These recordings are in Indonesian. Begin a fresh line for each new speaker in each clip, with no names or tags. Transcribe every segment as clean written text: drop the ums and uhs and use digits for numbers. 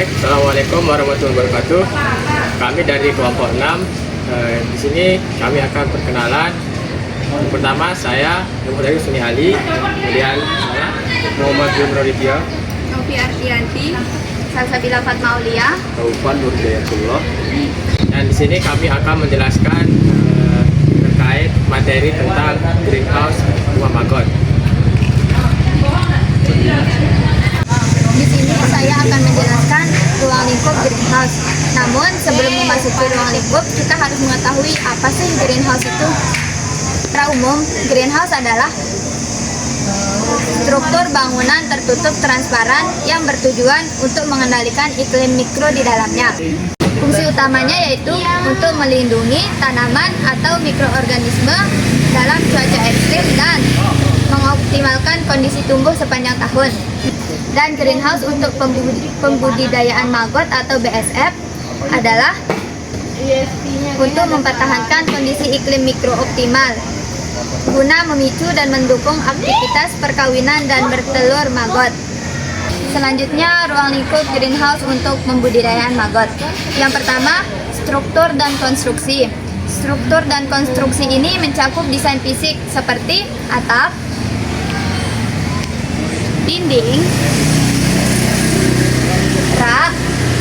Baik, Assalamualaikum warahmatullahi wabarakatuh. Kami dari kelompok 6. Di sini kami akan perkenalan. Yang pertama saya Muhammad Suni Ali, kemudian saya Muhammad Jumro Ridya,
Novi Artianti, Salsabila Fatma Aulia,
Taufan Nurdayatullah. Dan di sini kami akan menjelaskan terkait materi tentang greenhouse rumah magot.
Di sini saya akan menjelaskan ruang lingkup greenhouse. Namun sebelum memasuki ruang lingkup, kita harus mengetahui apa sih greenhouse itu. Secara umum, greenhouse adalah struktur bangunan tertutup transparan yang bertujuan untuk mengendalikan iklim mikro di dalamnya. Fungsi utamanya yaitu untuk melindungi tanaman atau mikroorganisme dalam cuaca ekstrim dan mengoptimalkan kondisi tumbuh sepanjang tahun. Dan greenhouse untuk pembudidayaan maggot atau BSF adalah untuk mempertahankan kondisi iklim mikro optimal guna memicu dan mendukung aktivitas perkawinan dan bertelur maggot. Selanjutnya, ruang lingkup greenhouse untuk pembudidayaan maggot. Yang pertama, struktur dan konstruksi. Struktur dan konstruksi ini mencakup desain fisik seperti atap, dinding,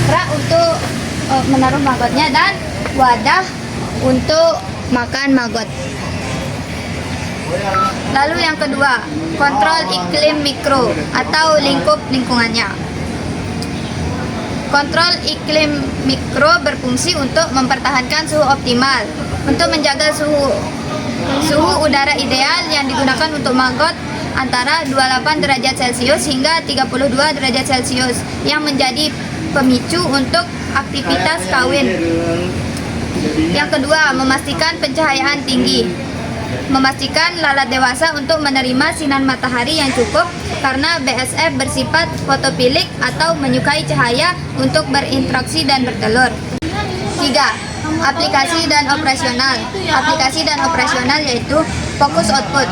rak untuk menaruh magotnya, dan wadah untuk makan maggot. Lalu yang kedua, kontrol iklim mikro atau lingkup lingkungannya. Kontrol iklim mikro berfungsi untuk mempertahankan suhu optimal, untuk menjaga suhu udara ideal yang digunakan untuk maggot antara 28 derajat Celcius hingga 32 derajat Celcius yang menjadi pemicu untuk aktivitas kawin. Yang kedua, memastikan pencahayaan tinggi. Memastikan lalat dewasa untuk menerima sinar matahari yang cukup karena BSF bersifat fotofilik atau menyukai cahaya untuk berinteraksi dan bertelur. 3. Aplikasi dan operasional. Aplikasi dan operasional yaitu fokus output.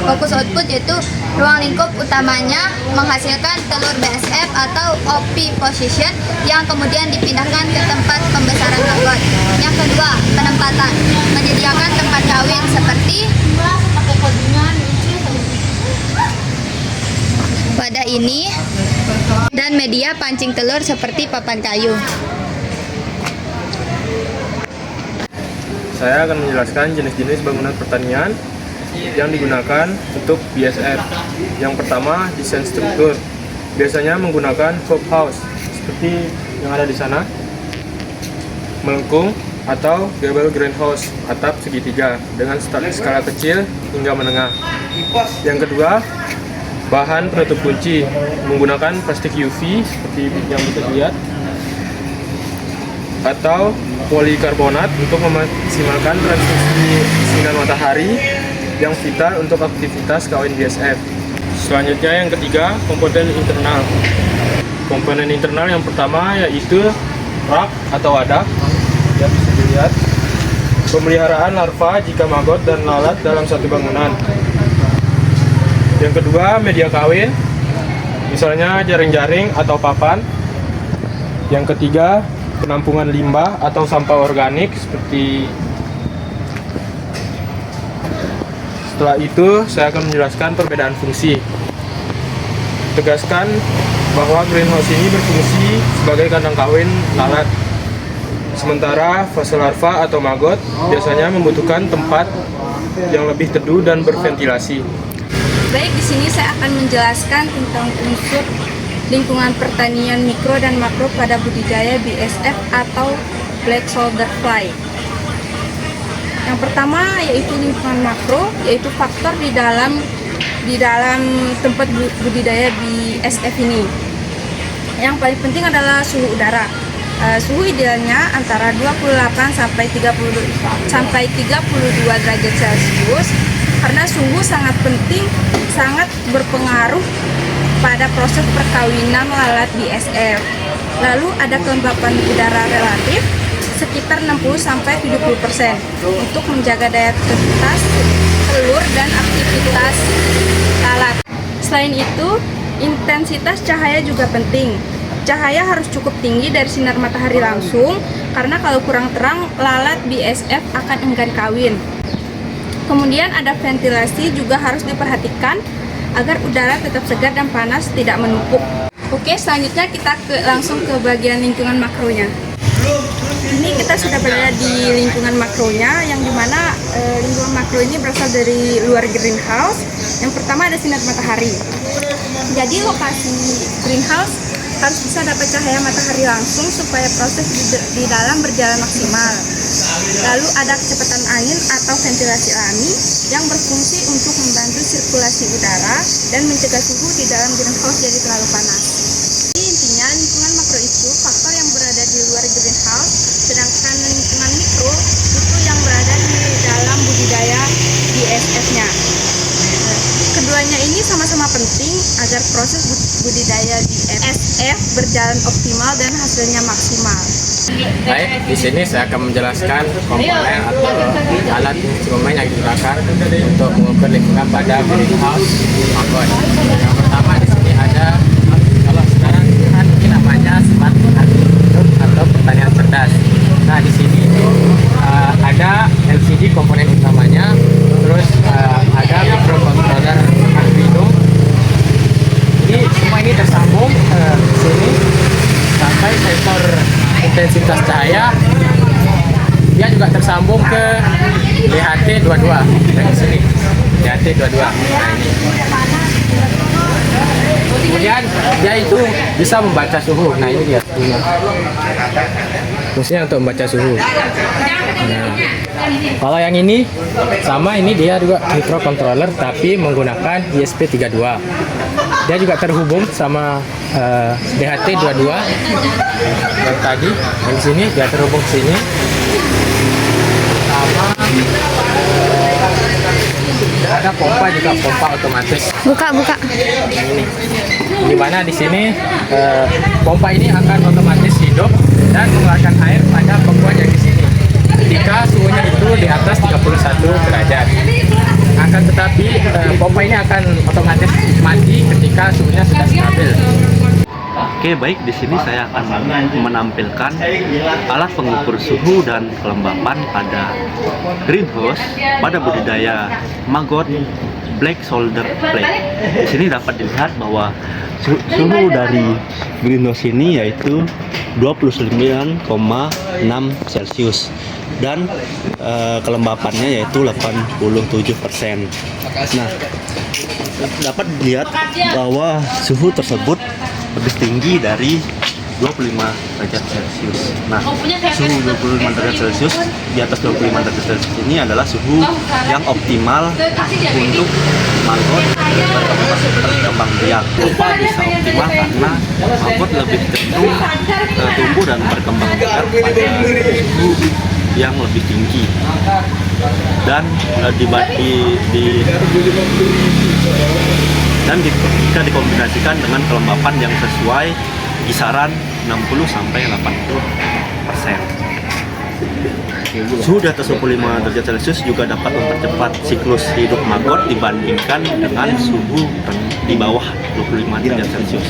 Fokus output yaitu ruang lingkup utamanya menghasilkan telur BSF atau oviposition yang kemudian dipindahkan ke tempat pembesaran maggot. Yang kedua, penempatan. Menyediakan tempat kawin seperti wadah ini dan media pancing telur seperti papan kayu.
Saya akan menjelaskan jenis-jenis bangunan pertanian yang digunakan untuk BSF. Yang pertama, desain struktur. Biasanya menggunakan hop house seperti yang ada di sana, melengkung atau gable greenhouse, atap segitiga dengan skala kecil hingga menengah. Yang kedua, bahan penutup kunci menggunakan plastik UV seperti yang bisa dilihat atau polikarbonat untuk memaksimalkan transmisi sinar matahari yang vital untuk aktivitas kawin BSF. Selanjutnya yang ketiga, komponen internal. Komponen internal yang pertama yaitu rak atau wadah yang bisa dilihat. Pemeliharaan larva jika maggot dan lalat dalam satu bangunan. Yang kedua, media kawin, misalnya jaring-jaring atau papan. Yang ketiga, penampungan limbah atau sampah organik seperti. Setelah itu, saya akan menjelaskan perbedaan fungsi. Tegaskan bahwa greenhouse ini berfungsi sebagai kandang kawin lalat. Sementara fase larva atau maggot biasanya membutuhkan tempat yang lebih teduh dan berventilasi.
Baik, di sini saya akan menjelaskan tentang unsur lingkungan pertanian mikro dan makro pada budidaya BSF atau black soldier fly. Yang pertama yaitu lingkungan makro, yaitu faktor di dalam tempat budidaya BSF ini. Yang paling penting adalah suhu udara. Suhu idealnya antara 28 sampai 32 derajat Celcius karena suhu sangat penting, sangat berpengaruh pada proses perkawinan lalat BSF. Lalu ada kelembapan udara relatif sekitar 60-70% untuk menjaga daya aktivitas telur dan aktivitas lalat. Selain itu, intensitas cahaya juga penting.
cahaya harus cukup tinggi dari sinar matahari langsung, karena kalau kurang terang, lalat BSF akan enggan kawin. Kemudian ada ventilasi juga harus diperhatikan agar udara tetap segar dan panas tidak menumpuk. Oke, selanjutnya kita langsung ke bagian lingkungan makronya. Ini kita sudah berada di lingkungan makronya, yang dimana lingkungan makro ini berasal dari luar greenhouse. Yang pertama ada sinar matahari. Jadi lokasi greenhouse harus bisa dapat cahaya matahari langsung supaya proses di dalam berjalan maksimal. Lalu ada kecepatan angin atau ventilasi alami yang berfungsi untuk membantu sirkulasi udara dan mencegah suhu di dalam greenhouse jadi terlalu panas. Jadi intinya lingkungan makro itu faktor yang berada di luar greenhouse, sedangkan lingkungan mikro itu yang berada di dalam budidaya BSF-nya. Keduanya ini sama-sama penting agar proses budidaya BSF berjalan optimal dan hasilnya maksimal.
Baik, di sini saya akan menjelaskan komponen atau alat instrumen yang digunakan untuk mengukur lingkungan pada greenhouse magot. Yang pertama di sini ada, kalau sekarang kan ini namanya smart agriculture atau pertanian cerdas. Nah, di sini itu ada LCD komponen utamanya, terus ada microcontroller Arduino. Ini semua ini tersambung ke sini sampai sensor intensitas cahaya. Dia juga tersambung ke DHT22 dari sini. DHT22. Nah, ini. Kemudian dia itu bisa membaca suhu. Nah, ini dia suhunya. Fungsinya untuk membaca suhu. Nah, kalau yang ini sama, ini dia juga microcontroller tapi menggunakan ESP32. Dia juga terhubung sama DHT22 yang tadi. Di sini dia terhubung ke sini. Sama ada pompa juga, pompa otomatis.
Buka.
Ini di mana di sini pompa ini akan otomatis hidup dan mengeluarkan air pada pembuat yang di sini ketika suhunya itu di atas 31 derajat. Akan tetapi pompa ini akan otomatis mati ketika suhunya sudah stabil.
Oke, baik, di sini saya akan menampilkan alat pengukur suhu dan kelembapan pada greenhouse pada budidaya maggot black soldier plate. Di sini dapat dilihat bahwa suhu dari greenhouse ini yaitu 29,6 Celcius dan kelembapannya yaitu 87%. Nah, dapat dilihat bahwa suhu tersebut lebih tinggi dari 25 derajat Celcius. Nah, suhu 25 derajat Celcius, di atas 25 derajat Celcius ini adalah suhu yang optimal untuk maggot berkembang biak. Kenapa bisa optimal? Karena maggot lebih cenderung tumbuh dan berkembang biak pada suhu yang lebih tinggi dan jika dikombinasikan dengan kelembapan yang sesuai kisaran 60-80%. Suhu di atas 25 derajat Celcius juga dapat mempercepat siklus hidup maggot dibandingkan dengan suhu di bawah 25 derajat Celcius.